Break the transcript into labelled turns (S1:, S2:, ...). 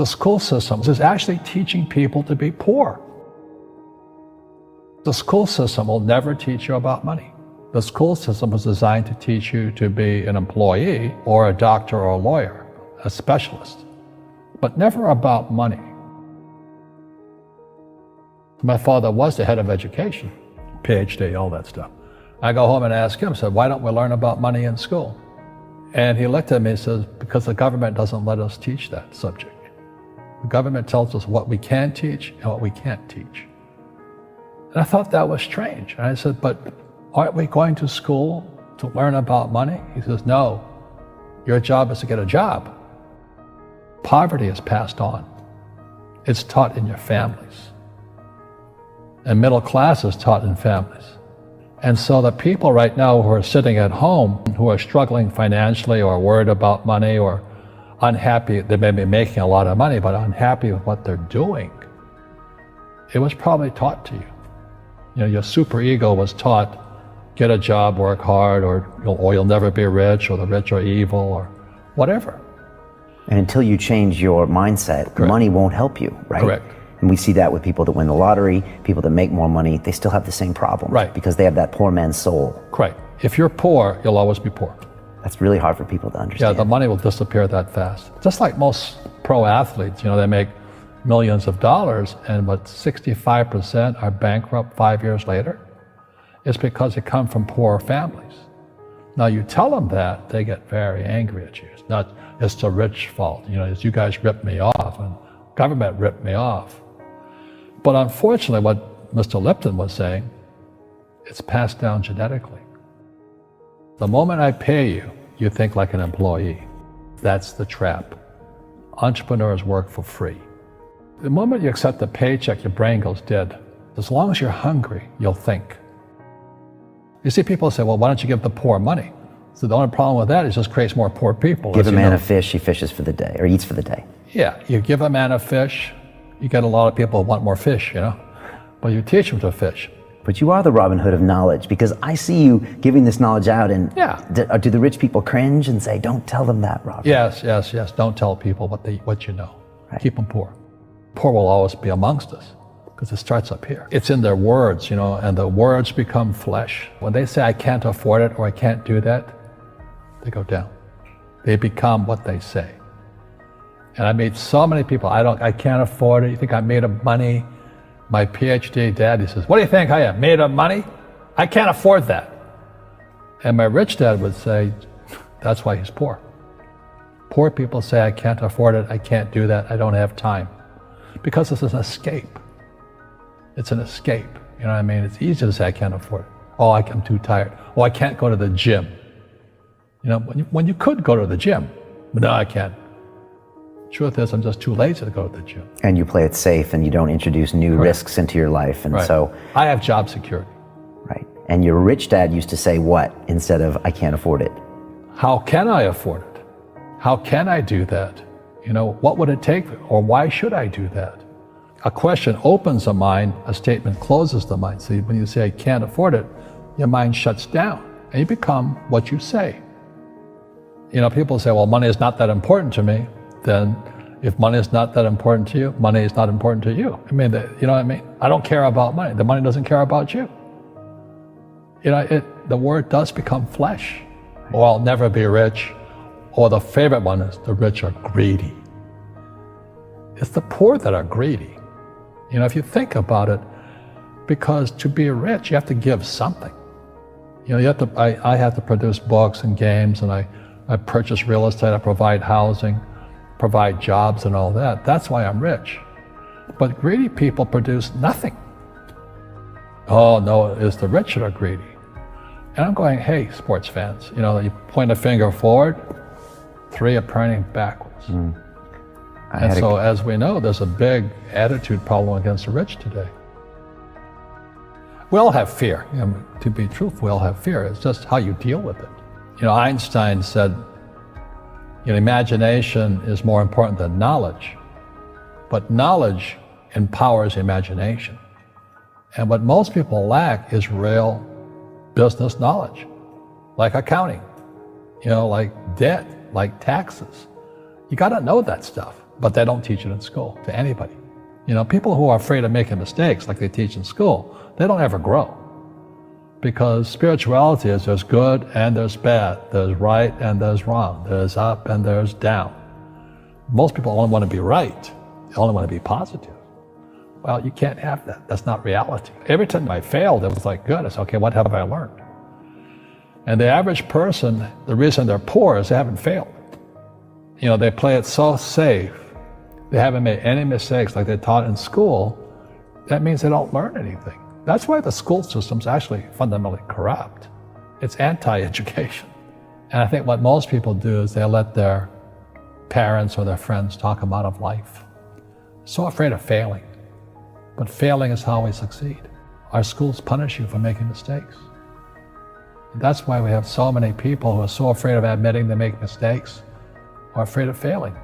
S1: The school system is actually teaching people to be poor. The school system will never teach you about money. The school system was designed to teach you to be an employee or a doctor or a lawyer, a specialist, but never about money. My father was the head of education, PhD, all that stuff. I go home and ask him, said, why don't we learn about money in school? And he looked at me and says, because the government doesn't let us teach that subject. The government tells us what we can teach and what we can't teach. And I thought that was strange. And I said, but aren't we going to school to learn about money? He says, no, your job is to get a job. Poverty is passed on. It's taught in your families. And middle class is taught in families. And so the people right now who are sitting at home, who are struggling financially or worried about money or unhappy, they may be making a lot of money, but unhappy with what they're doing, it was probably taught to you. You know, your superego was taught, get a job, work hard, or you'll never be rich, or the rich are evil, or whatever.
S2: And until you change your mindset,
S1: Correct.
S2: Money won't help you, right?
S1: Correct.
S2: And we see that with people that win the lottery, people that make more money, they still have the same problem.
S1: Right.
S2: Because they have that poor man's soul.
S1: Right. If you're poor, you'll always be poor.
S2: That's really hard for people to
S1: Yeah,
S2: understand.
S1: the money will disappear that fast. Just like most pro athletes, they make millions of dollars, and but 65% are bankrupt 5 years later. It's because they come from poor families. Now you tell them that, they get very angry at you. It's not, it's the rich fault. It's you guys ripped me off, and government ripped me off. But unfortunately, what Mr. Lipton was saying, it's passed down genetically. The moment I pay you, you think like an employee. That's the trap. Entrepreneurs work for free. The moment you accept a paycheck, your brain goes dead. As long as you're hungry, you'll think. You see people say, well, why don't you give the poor money? So the only problem with that is it just creates more poor people.
S2: Give a man a fish, he fishes for the day, or eats for the day.
S1: Yeah, you give a man a fish, you get a lot of people who want more fish, but you teach them to fish.
S2: But you are the Robin Hood of knowledge, because I see you giving this knowledge out, and
S1: Yeah.
S2: do the rich people cringe and say, don't tell them that, Robin?
S1: Yes. Don't tell people what you know.
S2: Right.
S1: Keep them poor. Poor will always be amongst us, because it starts up here. It's in their words, and the words become flesh. When they say, I can't afford it, or I can't do that, they go down. They become what they say. And I meet so many people, I can't afford it. You think I'm made of money? My PhD dad, he says, what do you think I am, made of money? I can't afford that. And my rich dad would say, that's why he's poor. Poor people say, I can't afford it, I can't do that, I don't have time. Because it's an escape. It's an escape, you know what I mean? It's easy to say, I can't afford it. Oh, I'm too tired. Oh, I can't go to the gym. When you could go to the gym, but no, I can't. Truth is, I'm just too lazy to go to the gym.
S2: And you play it safe, and you don't introduce new
S1: Correct.
S2: risks into your life, and
S1: Right.
S2: so...
S1: I have job security.
S2: Right. And your rich dad used to say what instead of, I can't afford it?
S1: How can I afford it? How can I do that? What would it take, or why should I do that? A question opens the mind, a statement closes the mind. See, when you say, I can't afford it, your mind shuts down, and you become what you say. People say, well, money is not that important to me. Then if money is not that important to you, money is not important to you. You know what I mean? I don't care about money. The money doesn't care about you. The word does become flesh. Or I'll never be rich. Or the favorite one is the rich are greedy. It's the poor that are greedy. If you think about it, because to be rich, you have to give something. I have to produce books and games, and I purchase real estate, I provide housing, provide jobs and all that. That's why I'm rich. But greedy people produce nothing. Oh no, it's the rich that are greedy. And I'm going, hey, sports fans, you point a finger forward, 3 are pointing backwards. And so as we know, there's a big attitude problem against the rich today. We all have fear. To be truthful, we all have fear. It's just how you deal with it. Einstein said, imagination is more important than knowledge, but knowledge empowers imagination. And what most people lack is real business knowledge, like accounting, like debt, like taxes. You got to know that stuff. but they don't teach it in school to anybody. You know, people who are afraid of making mistakes like they teach in school, they don't ever grow. Because spirituality is there's good and there's bad, there's right and there's wrong, there's up and there's down. Most people only want to be right, they only want to be positive. Well, you can't have that. That's not reality. Every time I failed, it was like, good. I said, okay, what have I learned? And the average person, the reason they're poor is they haven't failed. You know, they play it so safe. They haven't made any mistakes like they taught in school. That means they don't learn anything. That's why the school system's actually fundamentally corrupt. It's anti-education. And I think what most people do is they let their parents or their friends talk them out of life. So afraid of failing. But failing is how we succeed. Our schools punish you for making mistakes. And that's why we have so many people who are so afraid of admitting they make mistakes or afraid of failing.